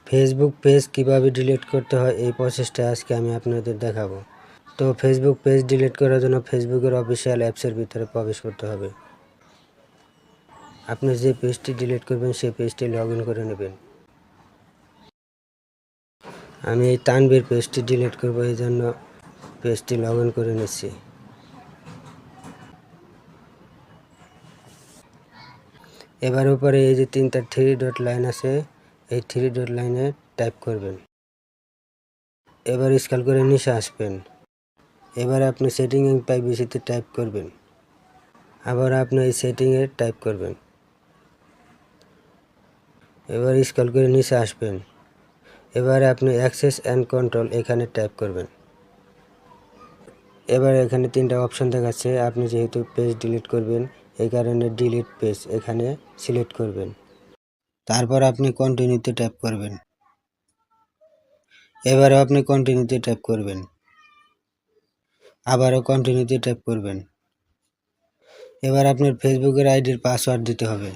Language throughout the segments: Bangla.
ফেসবুক পেজ কিভাবে ডিলিট করতে হয় এই প্রসেসটা আজকে আমি আপনাদের দেখাবো। তো ফেসবুক পেজ ডিলিট করার জন্য ফেসবুকের অফিসিয়াল অ্যাপসের ভিতরে প্রবেশ করতে হবে। আপনি যে পেজটি ডিলিট করবেন সেই পেজটি লগ ইন করে নেবেন। আমি এই তানভীর পেজটি ডিলিট করব, এই জন্য পেজটি লগ ইন করে নিচ্ছি। এবার উপরে এই যে তিনটা থ্রি ডট লাইন আছে, এই থ্রি ডট লাইনে টাইপ করবেন। এবার স্ক্রল করে নিচে আসবেন। এবার আপনি সেটিংয়ে প্রাইভেসিতে টাইপ করবেন। আবার আপনি এই সেটিংয়ে টাইপ করবেন। এবার স্ক্রল করে নিচে আসবেন। এবারে আপনি অ্যাক্সেস অ্যান্ড কন্ট্রোল এখানে টাইপ করবেন। এবার এখানে তিনটা অপশন দেখাচ্ছে, আপনি যেহেতু পেজ ডিলিট করবেন এই কারণে ডিলিট পেজ এখানে সিলেক্ট করবেন। তারপর আপনি কন্টিনিউতে ট্যাপ করবেন। এবারে আপনি কন্টিনিউতে ট্যাপ করবেন। আবারও কন্টিনিউতে ট্যাপ করবেন। এবার আপনার ফেসবুকের আইডির পাসওয়ার্ড দিতে হবে।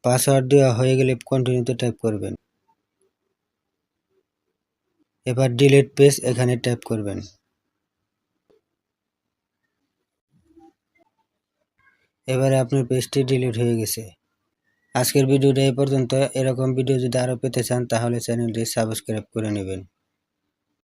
পাসওয়ার্ড দেওয়া হয়ে গেলে কন্টিনিউতে ট্যাপ করবেন। এবার ডিলিট পেজ এখানে ট্যাপ করবেন। এবারে আপনার পেজটি ডিলিট হয়ে গেছে। আজকের ভিডিওটা এই পর্যন্ত। এরকম ভিডিও যদি আরও পেতে চান তাহলে চ্যানেলটি সাবস্ক্রাইব করে নেবেন।